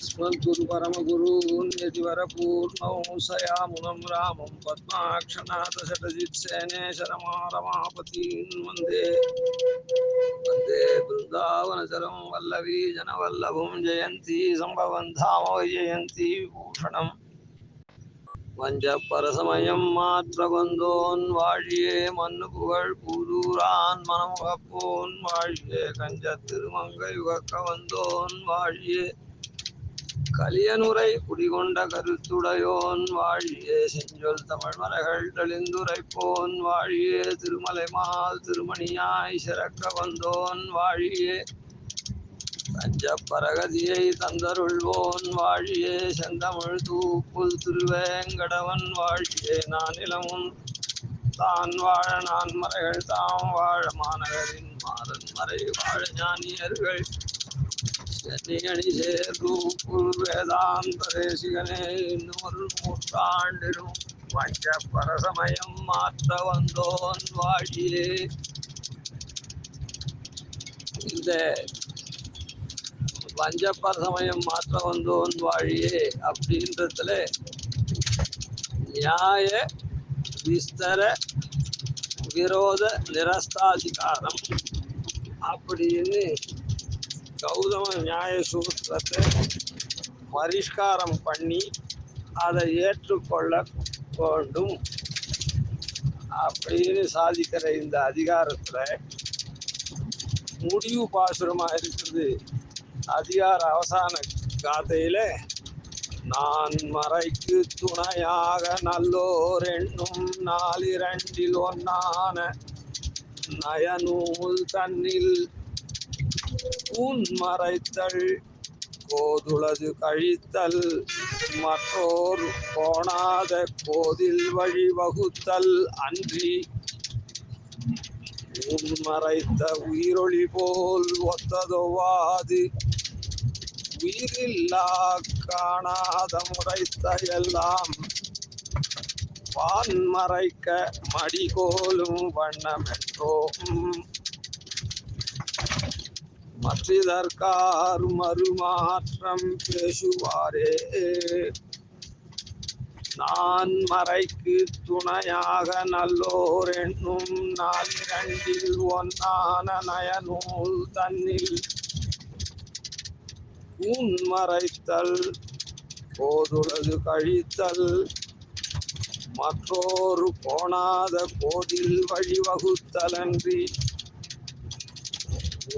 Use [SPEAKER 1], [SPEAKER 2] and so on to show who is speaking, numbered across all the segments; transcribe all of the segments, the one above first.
[SPEAKER 1] ஸ்மத்குரு பரமகுருன் யதிவர பூர்ணௌ சயாமுனம் ராமம் பத்மாக்ஷநாத சடஜித் சேனேஸ்வரமாரமாபதீன் வந்தே வந்தே பிருந்தாவனச்சரம் வல்லவி ஜனவல்லபம் ஜெயந்தி சம்பவன் தாம ஜெயந்தி பூஷணம் வஞ்ச பரசமயம் மாற்ற வந்தோன் வாழியே மண்ணு புகழ் பூதூரான் மனமுகப்போன் வாழியே கஞ்ச திருமங்கை உகக்க வந்தோன் வாழியே கலியனுரை குடிகொண்ட கருத்துடையோன் வாழியே செஞ்சொல் தமிழ் மலைகள் தெளிந்துரைப்போன் வாழியே திருமலை மால் திருமணியாய் சிறக்க வந்தோன் வாழியே தஞ்ச பரகதியை தந்தருள்வோன் வாழியே செந்தமிழ் தூப்புல் திருவேங்கடவன் வாழியே நானிலமும் தான் வாழ நான் மறைகள் தாம் வாழ மாநகரின் மாறன் மறை வாழ ஞானியர்கள் சென்னியணி சேர்தூப்புல் வேதாந்த தேசிகனே இன்னொரு நூற்றாண்டிலும் வஞ்ச பரசமயம் மாற்ற வந்தோன் வாழியே. இந்த வஞ்சப்பர சமயம் மாற்ற வந்தோன் வாழியே அப்படின்றதுல நியாய விஸ்தர விரோத நிரஸ்தாதிகாரம் அப்படின்னு கௌதம நியாய சூத்திரத்தை பரிஷ்காரம் பண்ணி அதை ஏற்றுக்கொள்ள வேண்டும் அப்படின்னு சாதிக்கிற இந்த அதிகாரத்தில் முடிவு பாசுரமாக இருக்குது. அதிகார அவசான காதையில நான் மறைக்கு துணையாக நல்லோர் என்னும் நாலிரண்டில் ஒன்னான நயநூல் தன்னில் ஊன் மறைத்தல் கோதுளது கழித்தல் மற்றோர் கோணாத கோதில் வழி வகுத்தல் அன்றி ஊன் மறைத்த உயிரொளி போல் ஒத்ததொவாது உயிரில்லா காணாத முறைத்த எல்லாம் வான் மறைக்க மடிகோலும் வண்ணமென்றோம் மற்றிதற்கார் மறுமாற்றம் பேசுவாரே. நான் மறைக்கு துணையாக நல்லோர் என்னும் நாலிரண்டில் ஒன்னான நயநூல் தன்னில் ஊன் மறைத்தல் கோதுளது கழித்தல் மற்றோரு கோணாத கோதில் வழிவகுத்தலன்றி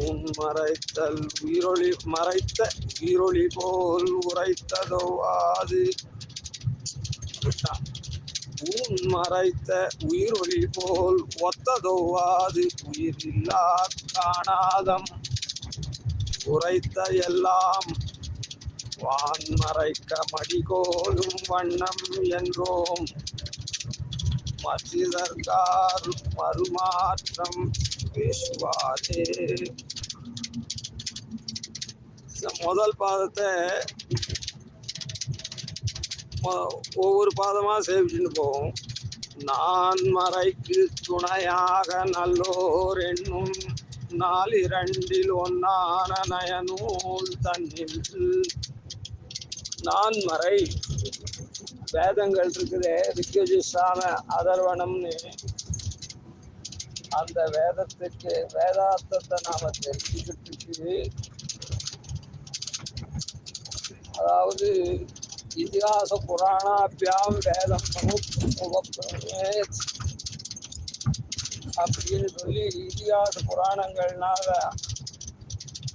[SPEAKER 1] ஊன் மறைத்தல் உயிரொளி மறைத்த உயிரொளி போல் உரைத்ததோவாது ஊன் மறைத்த உயிரொளி போல் ஒத்ததோவாது உயிரில்லா காணாதம் உரைத்த எல்லாம் வான் மறைக்க மடிகோலும் வண்ணம் என்றோம் மற்றிதற்கார் மறுமாற்றம் பேசுவாரே. முதல் பாதத்தை ஒவ்வொரு பாதமாக சேவிச்சுட்டு போவோம். நான் மறைக்கு துணையாக நல்லோர் என்னும் நாலிரண்டில் ஒன்னான நயநூல் தன்னில் நான் மறை வேதங்கள் இருக்குது. ரிக்யஜுசாம அதர்வணம்னு அந்த வேதத்துக்கு வேதார்த்தத்தை நாம தெரிஞ்சுக்கிட்டு, அதாவது இதிகாச புராணாபியாம் வேதம் அப்படின்னு சொல்லி இதிகாச புராணங்கள்னால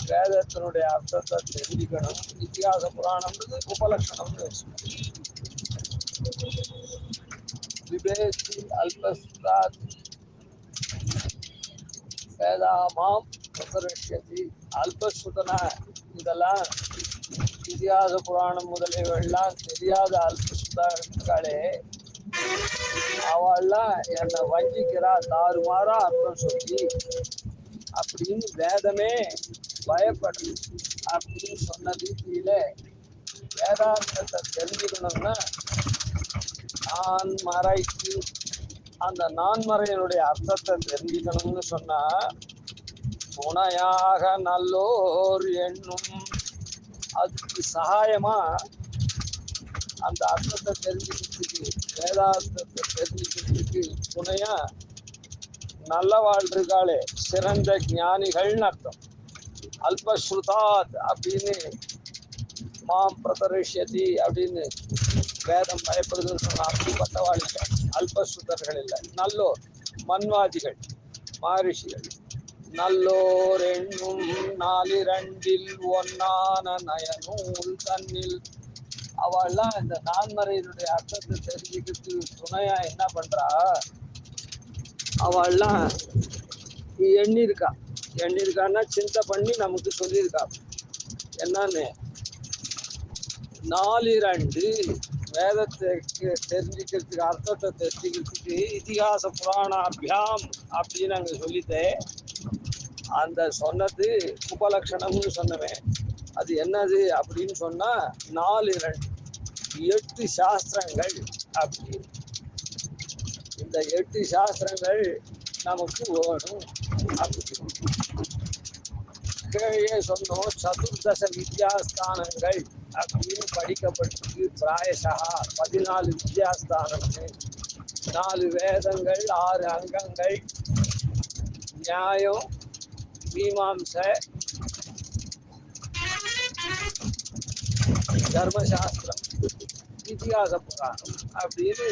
[SPEAKER 1] வேதத்தினுடைய அர்த்தத்தை தெரிஞ்சுக்கணும். இதிகாச புராணம்ன்றது உபலட்சணம்னு வச்சுக்கணும். விவேகி அல்பஸ்தாத் வேதாமாம் உபரிஷதி அல்பஸ்ருதனா இதெல்லாம் இதிகாச புராணம் முதலியவெல்லாம் தெரியாத அல்பஸ்தாக்களே அவள்லாம் என்னை வஞ்சிக்கிறா, தாறுமாறா அர்த்தம் சொல்லி அப்படின்னு வேதமே பயப்படுது அப்படின்னு சொன்ன ரீதியில வேதாந்தத்தை தெரிஞ்சுக்கணும்னா நான் மறைக்கு அந்த நான்மறையினுடைய அர்த்தத்தை தெரிஞ்சுக்கணும்னு சொன்னா துணையாக நல்லோர் என்னும் அதுக்கு சகாயமா அந்த அர்த்தத்தை தெரிஞ்சுக்கிறதுக்கு, வேதார்த்தத்தை தெரிஞ்சுக்கிறதுக்கு துணையா நல்ல வாழ்றாளே சிறந்த ஞானிகள்னு அர்த்தம். அல்பஸ்ருதாத் அப்படின்னு மாம் பிரதரிஷ்யதி அப்படின்னு வேதம் பயப்படுதுன்னு சொன்னா அப்படிப்பட்ட வாழ்க்கை அல்பஸ்ருதர்கள் இல்லை, நல்லோர் மன்வாதிகள் மகரிஷிகள். நல்லோர் எண்ணும் நாலிரண்டில் ஒன்னான நயனூல் தன்னில் அவள்லாம் இந்த நான்மறையினுடைய அர்த்தத்தை தெரிஞ்சுக்கிறதுக்கு துணையா என்ன பண்றா, அவள்லாம் எண்ணிருக்கான்னா சிந்தை பண்ணி நமக்கு சொல்லியிருக்கா. என்னன்னு, நாலிரண்டு வேதத்தை தெரிஞ்சுக்கிறதுக்கு, அர்த்தத்தை தெரிஞ்சுக்கிறதுக்கு இதிகாச புராணாபியாம் அப்படின்னு அங்கே சொல்லிட்டேன். அந்த சொன்னது உபலட்சணம்னு சொன்னவேன். அது என்னது அப்படின்னு சொன்னா 4 8 சாஸ்திரங்கள் அப்படின்னு. இந்த 8 சாஸ்திரங்கள் நமக்கு வேணும் அப்படின்னு கீழே சொன்னோம். சதுர்தச வித்யாஸ்தானங்கள் அப்படின்னு படிக்கப்பட்டிருக்கு. பிராயசா 14 வித்யாஸ்தானங்கள், 4 வேதங்கள், 6 அங்கங்கள், நியாயம், மீமாம்சை, தர்மசாஸ்திரம், இதிகாச புராணம் அப்படின்னு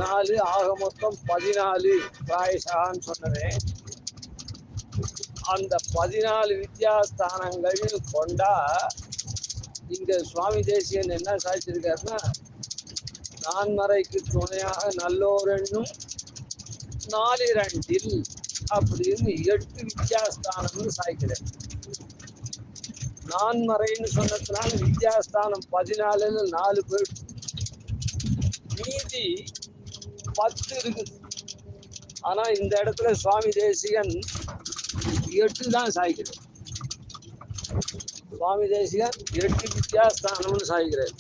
[SPEAKER 1] 4 ஆக மொத்தம் 14 பிராயசான்னு சொன்னேன். அந்த 14 வித்யாஸ்தானங்கள் கொண்டா இங்க சுவாமி தேசிகன் என்ன சாதிச்சிருக்காருன்னா, நான்மறைக்கு துணையாக நல்லோர் என்னும் நாலிரண்டில் அப்படின்னு 8 வித்யாஸ்தானம்னு சாய்க்கிறார். நான்மறைன்னு சொன்னதுனால வித்யாஸ்தானம் 14ல் 4 போயிடுச்சு, மீதி 10 இருக்குது. ஆனா இந்த இடத்துல சுவாமி தேசிகன் 8 தான் சாய்க்கிறார். சுவாமி தேசிகன் 8 வித்யாஸ்தானம்னு சாய்க்கிறார்.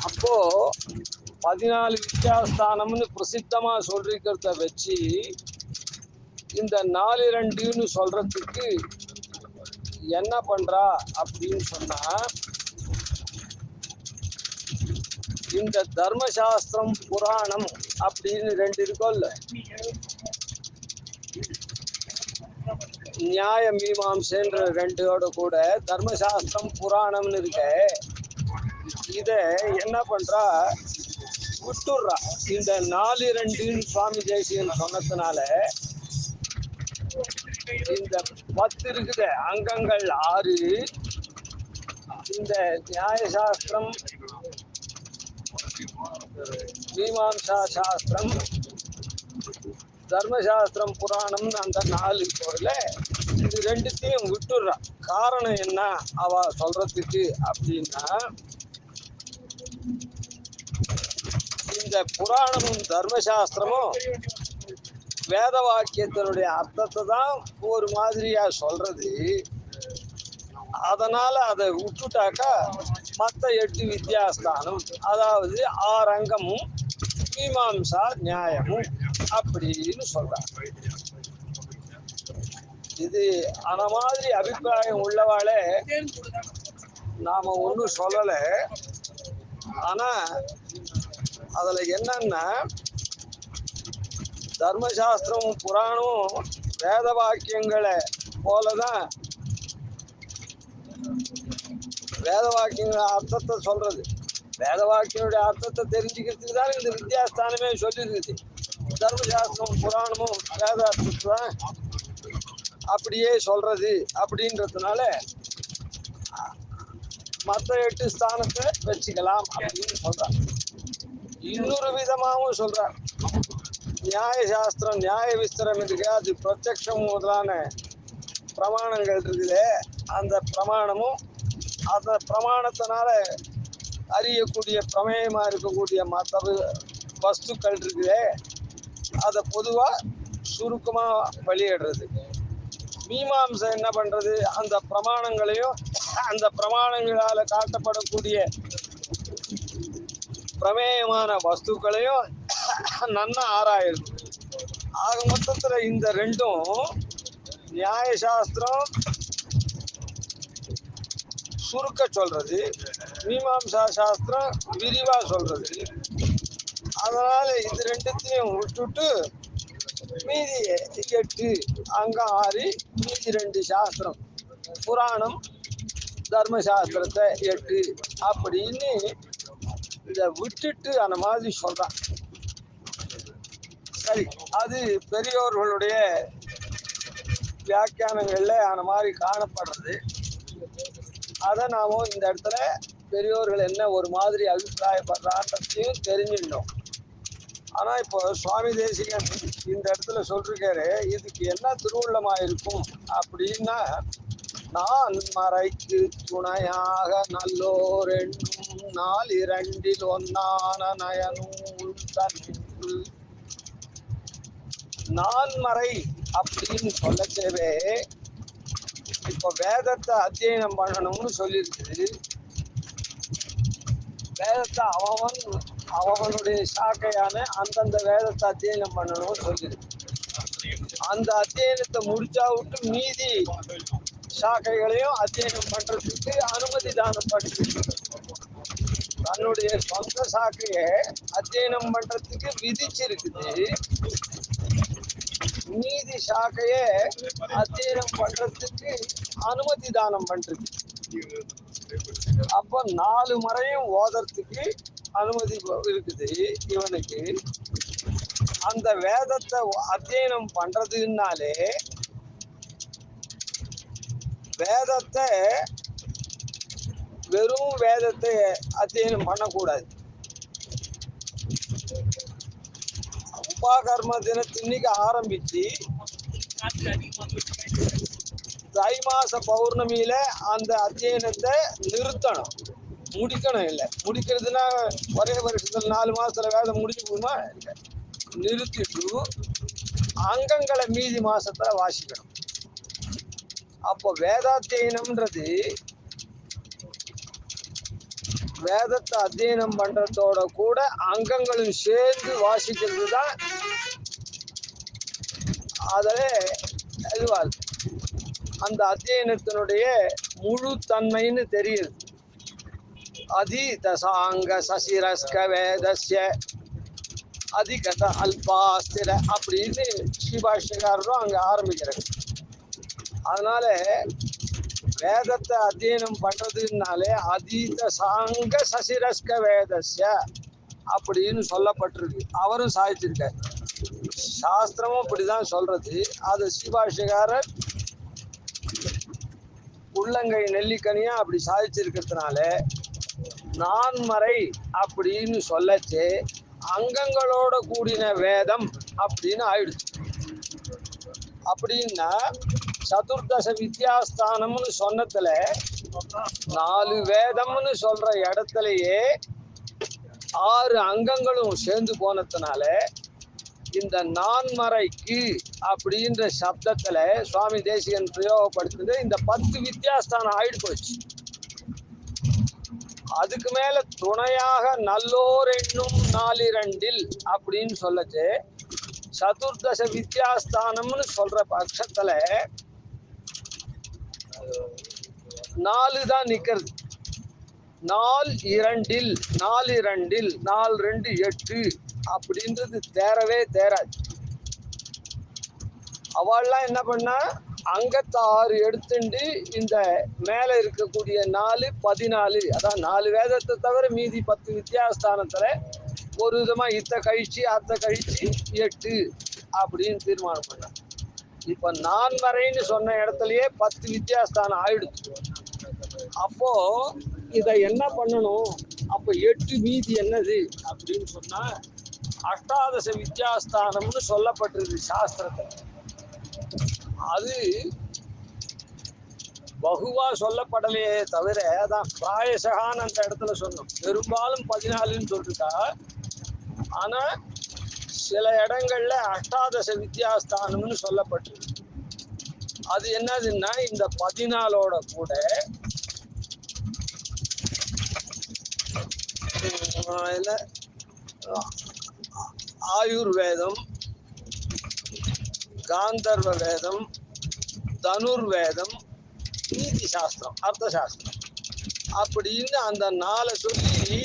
[SPEAKER 1] அப்போ 14 வித்யாஸ்தானம்னு பிரசித்தமா சொல்லிருக்கிறத வச்சு இந்த 4-2ன்னு சொல்றதுக்கு என்ன பண்றா அப்படின்னு சொன்னா, இந்த தர்மசாஸ்திரம் புராணம் அப்படின்னு 2 இருக்கும்ல, நியாய மீமாம்சைன்ற 2ஓட கூட தர்மசாஸ்திரம் புராணம்னு இருக்க. இத என்ன பண்றா, விட்டுடுறா. இந்த 4-2ன்னு சுவாமி தேசிகன் சொன்னதுனால இந்த 10 இருக்குது அங்கங்கள் 6, இந்த நியாயசாஸ்திரம், மீமாம்சா சாஸ்திரம், தர்மசாஸ்திரம், புராணம் அந்த 4 போல இது 2த்தையும் விட்டுடுறா. காரணம் என்ன அவ சொல்றதுக்கு அப்படின்னா, இந்த புராணமும் தர்மசாஸ்திரமும் வேத வாக்கியத்தினுடைய அர்த்தத்தை தான் ஒரு மாதிரியா சொல்றது. அதனால அதை விட்டுட்டாக்கா மற்ற 8 வித்யாஸ்தானம், அதாவது 6 அங்கமும் மீமாம்சா நியாயமும் அப்படின்னு சொல்றாங்க. இது அந்த மாதிரி அபிப்பிராயம் உள்ளவாளே நாம ஒன்றும் சொல்லல. ஆனா அதுல என்னன்னா, தர்மசாஸ்திரமும் புராணமும் வேத வாக்கியங்களை போலதான் வேத வாக்கியங்கள் அர்த்தத்தை சொல்றது. வேத வாக்கியனுடைய அர்த்தத்தை தெரிஞ்சுக்கிறதுக்கு தான் இந்த வித்யாஸ்தானமே சொல்லிருக்குது. தர்மசாஸ்திரமும் புராணமும் வேத அர்த்தத்தை தான் அப்படியே சொல்றது. அப்படின்றதுனால மற்ற 8 ஸ்தானத்தை வச்சுக்கலாம் அப்படின்னு சொல்றாங்க. இன்னொரு விதமாகவும் சொல்றாங்க. நியாய சாஸ்திரம், நியாய விஸ்தரம் இருக்கு, அது பிரத்யக்ஷம் முதலான பிரமாணங்கள் இருக்குது. அந்த பிரமாணமும் அந்த பிரமாணத்தினால அறியக்கூடிய பிரமேயமா இருக்கக்கூடிய மற்ற வஸ்துக்கள் இருக்குது, அதை பொதுவா சுருக்கமா வெளியிடுறது. மீமாம்சை என்ன பண்றது, அந்த பிரமாணங்களையும் அந்த பிரமாணங்களால காட்டப்படக்கூடிய பிரமேயமான வஸ்துக்களையும் நன்னா ஆராயுது. ஆக மொத்தத்துல இந்த 2ம் நியாயசாஸ்திரம் சுருக்க சொல்றது, மீமாம்சா சாஸ்திரம் விரிவா சொல்றது. அதனால இது ரெண்டுத்தையும் விட்டுட்டு மீதி 8 அங்க 6 மீதி 2 சாஸ்திரம் புராணம் தர்மசாஸ்திரத்தை 8 அப்படின்னு இதை விட்டுட்டு அந்த மாதிரி சொல்றான். சரி, அது பெரியோர்களுடைய வியாக்கியானங்கள்ல அந்த மாதிரி காணப்படுறது. அதை நாம இந்த இடத்துல பெரியோர்கள் என்ன ஒரு மாதிரி அபிப்பிராயப்படுறான்றதையும் தெரிஞ்சிடணும். ஆனா இப்போ சுவாமி தேசிகன் இந்த இடத்துல சொல்றாரு, இதுக்கு என்ன திருவுள்ளமா இருக்கும் அப்படின்னா, நான் மறைக்கு துணையாக நல்லோர் என்னும் 4 ஒன்னான நயனூல் தன்னில் நான்மறை அப்படின்னு சொல்லச்சேவே இப்போ வேதத்தை அத்தியனம் பண்ணணும்னு சொல்லியிருக்குது. வேதத்தை அவனுடைய சாக்கையான அந்தந்த வேதத்தை அத்தியனம் பண்ணணும்னு சொல்லியிருக்கு. அந்த அத்தியனத்தை முடிச்சா விட்டு மீதி சாக்கைகளையும் அத்தியனம் பண்றதுக்கு அனுமதி தானம் பண்ணிருக்கு. தன்னுடைய சொந்த சாக்கையை அத்தியனம் பண்றதுக்கு விதிச்சிருக்குது. மீதி சாக்கையை அத்தியனம் பண்றதுக்கு அனுமதி தானம் பண்றது. அப்போ 4 முறையும் ஓதறதுக்கு அனுமதி இருக்குது இவனுக்கு. அந்த வேதத்தை அத்தியனம் பண்றதுனாலே வேதத்தை வெறும் வேதத்தை அத்தியனம் பண்ணக்கூடாது. உபாகர்ம தினத்தின்னைக்கு ஆரம்பிச்சு தை மாச பௌர்ணமியில அந்த அத்தியனத்தை நிறுத்தணும், முடிக்கணும். இல்லை முடிக்கிறதுனா ஒரே வருஷத்துல 4 மாசத்துல வேதம் முடிச்சு போகுமா? இல்லை, நிறுத்திட்டு அங்கங்களை மீதி மாசத்துல வாசிக்கணும். அப்போ வேதாத்தியனம்ன்றது வேதத்தை அத்தியனம் பண்றதோட கூட அங்கங்களும் சேர்ந்து வாசிக்கிறது தான் அதில் இதுவா அந்த அத்தியனத்தினுடைய முழு தன்மைன்னு தெரியுது. அதிதசாங்க சசிரஸ்க வேதஸ்ய அதிகத அல்பாஸ்திர அப்படின்னு ஸ்ரீபாஷ்யக்காரரும் அங்கே ஆரம்பிக்கிறார். அதனால வேதத்தை அத்தியனம் பண்றதுனாலே அதீத சாங்க சசிரஸ்க வேதஸ்ய அப்படின்னு சொல்லப்பட்டிருக்கு. அவரும் சாதிச்சிருக்கார். சாஸ்திரமும் அப்படிதான் சொல்றது. அது ஸ்ரீபாஷ்யக்காரர் உள்ளங்கை நெல்லிக்கனியா அப்படி சாதிச்சிருக்கிறதுனால நான்மறை அப்படின்னு சொல்லச்சு அங்கங்களோட கூடின வேதம் அப்படின்னு ஆயிடுச்சு. அப்படின்னா சதுர்தச வித்யாஸ்தானம்னு சொன்னதுல 4 வேதம்னு சொல்ற இடத்துலயே 6 அங்கங்களும் சேர்ந்து போனதுனால இந்த நான்மறைக்கு அப்படின்ற சப்தத்துல சுவாமி தேசிகன் பிரயோகப்படுத்துது. இந்த 10 வித்யாஸ்தானம் ஆயிடு போச்சு. அதுக்கு மேல துணையாக நல்லோர் என்னும் 4 அப்படின்னு சொல்லச்சு சதுர்தச வித்யாஸ்தானம்னு சொல்ற பட்சத்துல 4 தான் நிக்கிறது. 4 4 8 அப்படின்றது தேரவே தேராது. அவள்லாம் என்ன பண்ணா அங்கத்தை 6 எடுத்துட்டு இந்த மேல இருக்கக்கூடிய 4 14, அதான் 4 வேதத்தை தவிர மீதி 10 வித்யாஸ்தானத்துல ஒரு விதமா இத்த கழிச்சு அத்தை கழிச்சு 8 அப்படின்னு தீர்மானம் பண்ண. இப்ப நான்மறைன்னு சொன்ன இடத்துலயே 10 வித்யாஸ்தானம் ஆயிடுச்சு. அப்போ இதை என்ன பண்ணணும்? அப்ப 8 மீதி என்னது அப்படின்னு சொன்னா அஷ்டாதச வித்யாஸ்தானம்னு சொல்லப்பட்டிருக்கு சாஸ்திரத்தை. அது பகுவா சொல்லப்படலையே தவிர அதான் பிராயசகான்னு அந்த இடத்துல சொன்னோம். பெரும்பாலும் 14ன்னு சொல்லிருக்கா. ஆனா சில இடங்கள்ல அஷ்டாதச வித்யாஸ்தானம்னு சொல்லப்பட்டிருக்கு. அது என்னதுன்னா இந்த 14ஓட கூட ஆயுர்வேதம், காந்தர்வ வேதம், தனுர்வேதம், நீதி சாஸ்திரம், அர்த்த சாஸ்திரம் அப்படின்னு அந்த 4 சொல்லி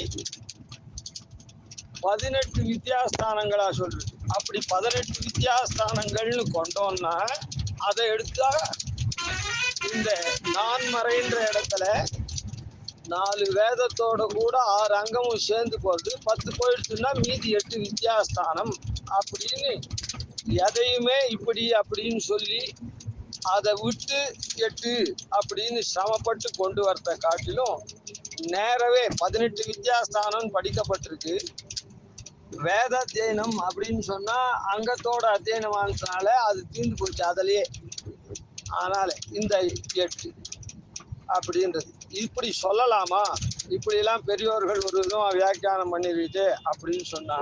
[SPEAKER 1] 18 வித்யாஸ்தானங்களா சொல்றது. அப்படி 18 வித்யாஸ்தானங்கள்னு கொண்டோம்னா அதை எடுத்தா இந்த நான்மறைன்ற இடத்துல 4 வேதத்தோட கூட 6 அங்கமும் சேர்ந்து போறது. 10 போயிடுச்சுன்னா மீதி 8 வித்யாஸ்தானம் அப்படின்னு எதையுமே இப்படி அப்படின்னு சொல்லி அதை விட்டு 8 அப்படின்னு சிரமப்பட்டு கொண்டு வரத காட்டிலும் நேரவே 18 வித்யாஸ்தானம் படிக்கப்பட்டிருக்கு. வேத அத்தியனம் அப்படின்னு சொன்னா அங்கத்தோட அத்தியனம் ஆனதுனால அது தீர்ந்து போச்சு அதுலயே. அதனால இந்த 8 அப்படின்றது இப்படி சொல்லலாமா? இப்படி எல்லாம் பெரியோர்கள் ஒரு விதமா வியாக்கியானம் பண்ணிருக்கு அப்படின்னு சொன்னா,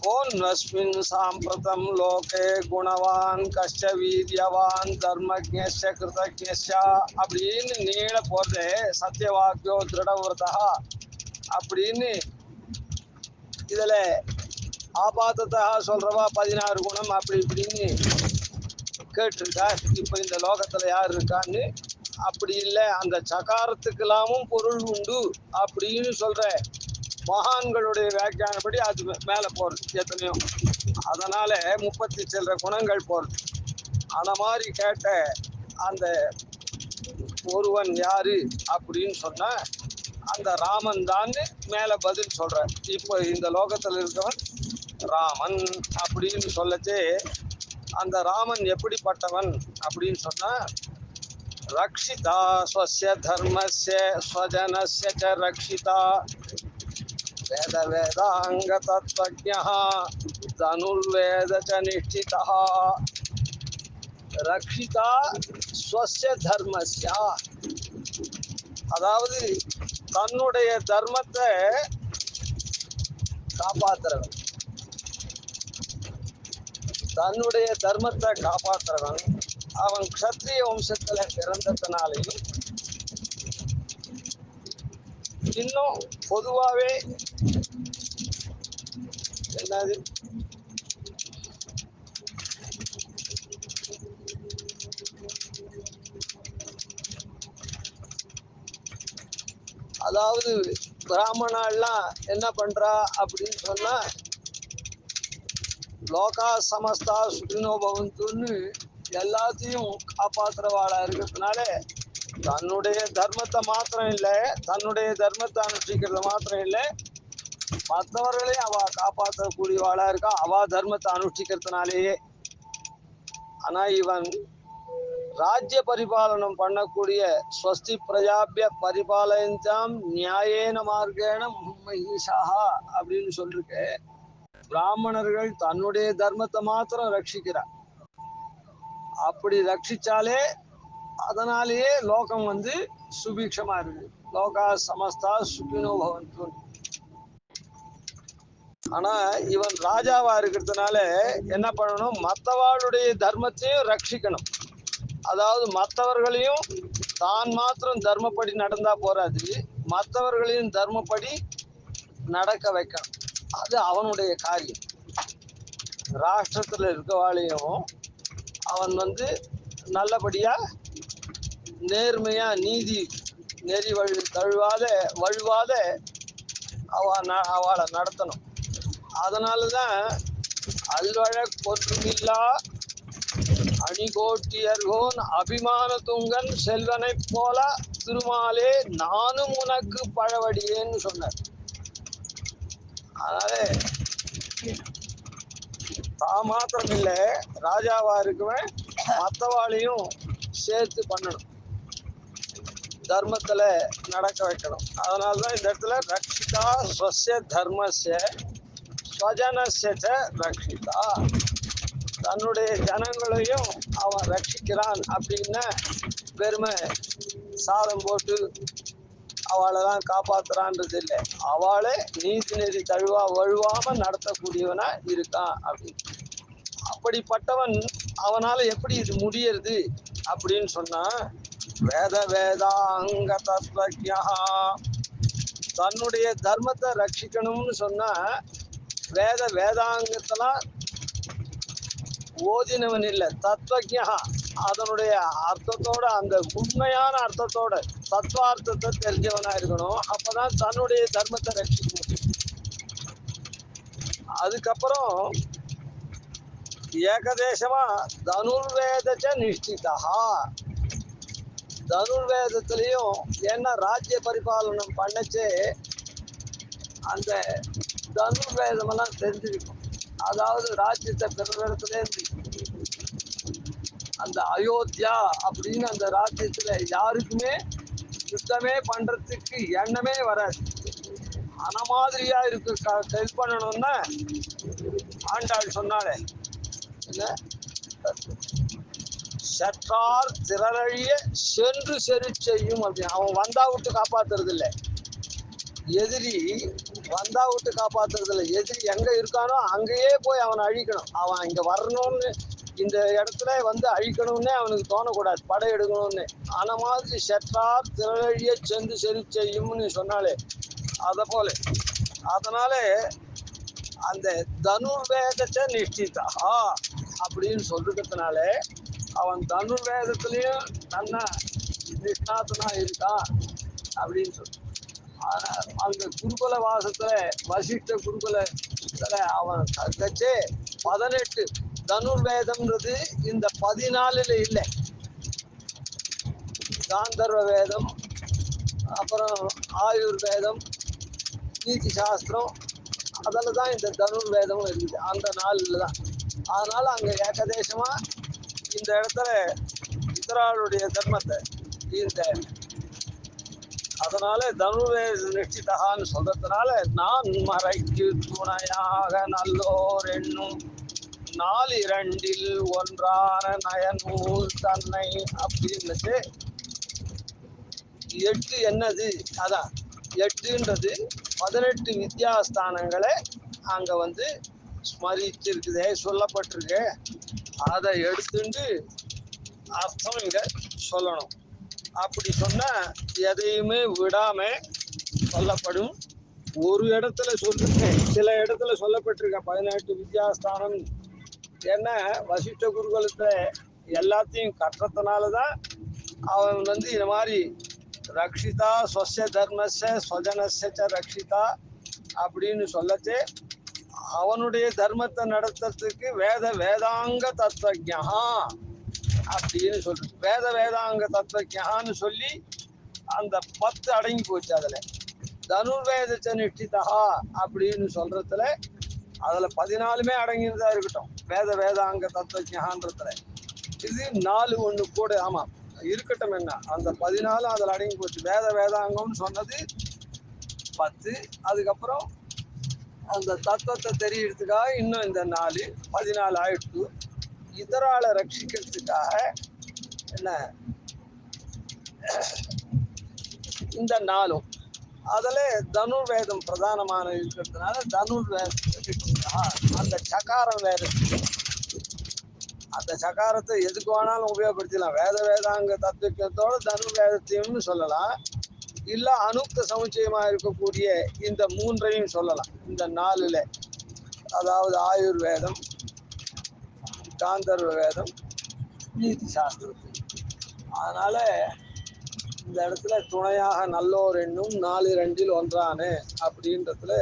[SPEAKER 1] கோன்வஸ்மின் சாம்பிரதம் லோகே குணவான் கஷ்ட வீரியவான் தர்மஜ்ஞஸ்ய கிருதஜ்ஞஸ்ய அப்படின்னு நீள போறது. சத்தியவாக்கியோ திருடவிரதா அப்படின்னு இதுல ஆபாத்தத்தா சொல்றவா 16 குணம் அப்படி இப்படின்னு கேட்டிருக்கா. இப்ப இந்த லோகத்துல யார் இருக்கான்னு அப்படி இல்லை, அந்த சகாரத்துக்கெல்லாமும் பொருள் உண்டு அப்படின்னு சொல்ற மகான்களுடைய வியாக்கியானப்படி அது மேல போறது எத்தனையோ. அதனால 30 சில்லற குணங்கள் போறது. அந்த மாதிரி கேட்ட அந்த ஒருவன் யாரு அப்படின்னு சொன்னா அந்த ராமன் தான் மேல பதில் சொல்ற. இப்போ இந்த லோகத்துல இருக்கவன் ராமன் அப்படின்னு சொல்லச்சே அந்த ராமன் எப்படிப்பட்டவன் அப்படின்னு சொன்னா, ரக்ஷிதா ஸ்வஸ்ய தர்மஸ்ய ஸ்வஜனஸ்ய ச ரக்ஷிதா வேத வேதாங்க தத்வஜ்ஞः தனுர்வேத ச நிஷ்டிதः ரக்ஷிதா ஸ்வஸ்ய தர்மஸ்ய, அதாவது தன்னுடைய தர்மத்தை காப்பாத்துறவன். தன்னுடைய தர்மத்தை காப்பாற்றுறவன். அவன் க்ஷத்ரிய வம்சத்துல பிறந்ததுனாலையும் இன்னும் பொதுவாகவே என்னது அதாவது பிராமணாலாம் என்ன பண்றா அப்படின்னு சொன்னா, லோகா சமஸ்தா சுகினோ பவந்துன்னு எல்லாத்தையும் காப்பாற்றுறவாளா இருக்கிறதுனால தன்னுடைய தர்மத்தை மாத்திரம் இல்லை, தன்னுடைய தர்மத்தை அனுஷ்டிக்கிறது மாத்திரம் இல்லை, மற்றவர்களையும் அவ காப்பாற்றக்கூடியவாளா இருக்கா அவ தர்மத்தை அனுஷ்டிக்கிறதுனாலேயே. ஆனா இவன் ராஜ்ய பரிபாலனம் பண்ணக்கூடிய ஸ்வஸ்தி பிரஜாபிய பரிபாலயந்தாம் நியாயேன மார்க்கேன மகிஷாக அப்படின்னு சொல்லிருக்கு. பிராமணர்கள் தன்னுடைய தர்மத்தை மாத்திரம் ரட்சிக்கிறார். அப்படி ரட்சிச்சாலே அதனாலேயே லோகம் சுபீட்சமா இருக்கு. லோகா சமஸ்தா சுகினோ பவந்து. ஆனா இவன் ராஜாவா இருக்கிறதுனால என்ன பண்ணணும், மற்றவாளுடைய தர்மத்தையும் ரட்சிக்கணும். அதாவது மற்றவர்களையும் தான் மாத்திரம் தர்மப்படி நடந்தா போராது, மற்றவர்களையும் தர்மப்படி நடக்க வைக்கணும். அது அவனுடைய காரியம். ராஷ்டிரத்தில் இருக்கவாளையும் அவன் நல்லபடியா நேர்மையா நீதி நெறி வழுவாத அவளை நடத்தணும். அதனாலதான் அல்வழக் ஒன்றுமில்லா அணிகோட்டியர்கோன் அபிமான துங்கன் செல்வனை போல திருமாலே நானும் உனக்கு பழவடியேன்னு சொன்னார். அதனால தான் மாத்திரம் இல்லை, ராஜாவா இருக்குவன் மற்றவாளையும் சேர்த்து பண்ணணும், தர்மத்துல நடக்க வைக்கணும். அதனால்தான் இந்த இடத்துல ரக்ஷிதா ஸ்வஸ்ய தர்மஸ்ய ஸ்வஜனஸ்ய ச ரக்ஷிதா, தன்னுடைய ஜனங்களையும் அவன் ரட்சிக்கிறான் அப்படின்னா பெருமை சாதம் போட்டு அவளெல்லாம் காப்பாத்துறான்றது இல்லை, அவளை நீதி நெறி வழுவாம நடத்தக்கூடியவனா இருக்கான் அப்படின்னு. அப்படிப்பட்டவன் அவனால எப்படி இது முடியறது அப்படின்னு சொன்னா, வேத வேதாங்க தத்வஜ்ஞா, தன்னுடைய தர்மத்தை ரட்சிக்கணும்னு சொன்னா வேதாங்கத்தெல்லாம் ஓதினவன் இல்லை, தத்வஜ்ஞா அதனுடைய அர்த்தத்தோட அந்த உண்மையான அர்த்தத்தோட தத்துவார்த்தத்தை தெரிஞ்சவனா இருக்கணும். அப்பதான் தன்னுடைய தர்மத்தை ரட்சிக்க முடியும். அதுக்கப்புறம் ஏகதேசமா தனுர்வேதச்ச நிஷ்டிதா. தனுர்வேதத்திலையும் என்ன ராஜ்ய பரிபாலனம் பண்ணச்சே அந்த தனுர்வேதமெல்லாம் தெரிஞ்சுக்கணும். அதாவது ராஜ்யத்தை பெறுறதுலேருந்து அந்த அயோத்தியா அப்படின்னு அந்த ராஜ்யத்துல யாருக்குமே யுத்தமே பண்றதுக்கு எண்ணமே வராது. அந்த மாதிரியா இருக்கு ஹெல்ப் பண்ணணும்னா ஆண்டாள் சொன்னாலே என்ன, சற்றார் திரளிய சென்று செரு செய்யும் அப்படின்னு. அவன் வந்தா விட்டு காப்பாத்துறது இல்லை, எதிரி வந்தா விட்டு காப்பாத்துறது இல்லை. எதிரி எங்க இருக்கானோ அங்கேயே போய் அவனை அழிக்கணும். அவன் இங்க வரணும்னு இந்த இடத்துல வந்து அழிக்கணும்னே அவனுக்கு தோணக்கூடாது, படையெடுக்கணும்னு. ஆன மாதிரி சற்றார் திரளிய சென்று செரு செய்யும்னு சொன்னாலே அதை போல. அதனால அந்த தனுர்வேதத்தை நிஷ்டிதா அப்படின்னு சொல்றதுனால அவன் தனுர்வேதத்திலையும் நல்லா நிஷ்ணாத்தனா இருக்கான் அப்படின்னு சொல்லி. ஆனால் அந்த குருகுல வாசத்துல வசிஷ்ட குருகுலத்துல அவன் கச்சே 18 தனுர்வேதம்ன்றது இந்த 14ல் இல்லை. காந்தர்வ வேதம், அப்புறம் ஆயுர்வேதம், நீதி சாஸ்திரம், அதில் தான் இந்த தனுர்வேதம் இருக்குது, அந்த நாளில் தான். அதனால அங்கே ஏகதேசமா இந்த இடத்துல இத்தராளுடைய தர்மத்தை இந்த அதனால தனுர்வேத நிஷ்டிதகான்னு சொல்றதுனால நான் மறைக்கு துணையாக நல்லோர் என்னும் 4 ஒன்றான நயனூல் தன்னை அப்படின்னுட்டு 8 என்னது, அதான் 8ன்றது 18 வித்யாஸ்தானங்களை அங்க வந்து ஸ்மரிச்சிருக்குதே, சொல்லப்பட்டிருக்கு. அதை எடுத்துட்டு அர்த்தம் இங்க சொல்லணும். அப்படி சொன்னா எதையுமே விடாம சொல்லப்படும். ஒரு இடத்துல சொல்லிருக்கேன், சில இடத்துல சொல்லப்பட்டிருக்க 18 வித்யாஸ்தானம். ஏன்னா வசிஷ்ட குருகுலத்துல எல்லாத்தையும் கற்றதுனாலதான் அவன் வந்து இந்த மாதிரி ரக்ஷிதா ஸ்வஸ்ய தர்மஸ்ய ஸ்வஜனஸ்ய ரக்ஷிதா அப்படின்னு சொல்லச்சு அவனுடைய தர்மத்தை நடத்துறதுக்கு வேதாங்க தத்துவஜா அப்படின்னு சொல்றது. வேதாங்க தத்துவஜான்னு சொல்லி அந்த 10 அடங்கி போச்சு. அதுல தனுர்வேத நிஷ்டிதா அப்படின்னு சொல்றதுல அதுல 14மே அடங்கியிருந்தா இருக்கட்டும், வேதாங்க தத்துவஜான்றதுல. இது 4 ஒண்ணு கூட ஆமா இருக்கட்டும். என்ன அந்த 14 அதுல அடங்கி போச்சு. வேதாங்கம்னு சொன்னது 10. அதுக்கப்புறம் அந்த தத்துவத்தை தெரியறதுக்காக இன்னும் இந்த 14 ஆயிடுச்சு. இதரால ரட்சிக்கிறதுக்காக என்ன இந்த 4. அதில் தனுர்வேதம் பிரதானமான இருக்கிறதுனால தனுர்வேதம். அந்த சகாரம் வேறு, அந்த சகாரத்தை எதுக்கு வேணாலும் உபயோகப்படுத்திக்கலாம். வேதாங்க தத்துவத்தோட தனுர்வேதத்தையும் சொல்லலாம், இல்லை அணுக்க சமுச்சயமா இருக்கக்கூடிய இந்த 3ஐயும் சொல்லலாம். இந்த 4ல் அதாவது ஆயுர்வேதம், காந்தர்வ வேதம், நீதி சாஸ்திரத்தை. அதனால இந்த இடத்துல துணையாக நல்லோர் என்னும் 4 ஒன்றான அப்படின்றதுல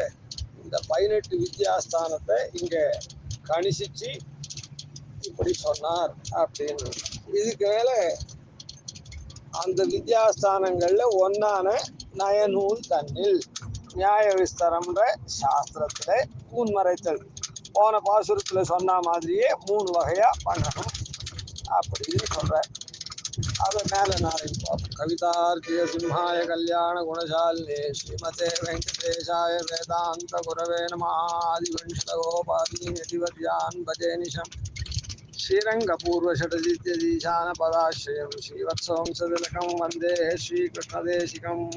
[SPEAKER 1] இந்த 18 வித்யாஸ்தானத்தை இங்க கணிசிச்சு இப்படி சொன்னார் அப்படின்னு. இதுக்கு மேல அந்த வித்யாஸ்தானங்கள்ல ஒன்னான நயனூல் தன்னில் நியாய விஸ்தரம்ன்ற சாஸ்திரத்துல கூன்மறைத்தல் போன பாசுரத்துல சொன்ன மாதிரியே 3 வகையா பண்ணணும் அப்படின்னு சொல்ற. அதை மேல நாளைக்கு பார்ப்போம். கவிதார்க்கிய சிம்ஹாய கல்யாண குணசாலினே ஸ்ரீமதே வெங்கடேஷாய வேதாந்த குரவே நம. ஆதிவன்ஷகோபாதீன் யதிவர்யான் பஜே நிஷம் ஸ்ரீரங்கபூர்வஷடஜித்யதீசான பதாஸ்ரயம் ஸ்ரீவத்சவம்சதிலகம் வந்தே ஸ்ரீகிருஷ்ணதேசிகம்.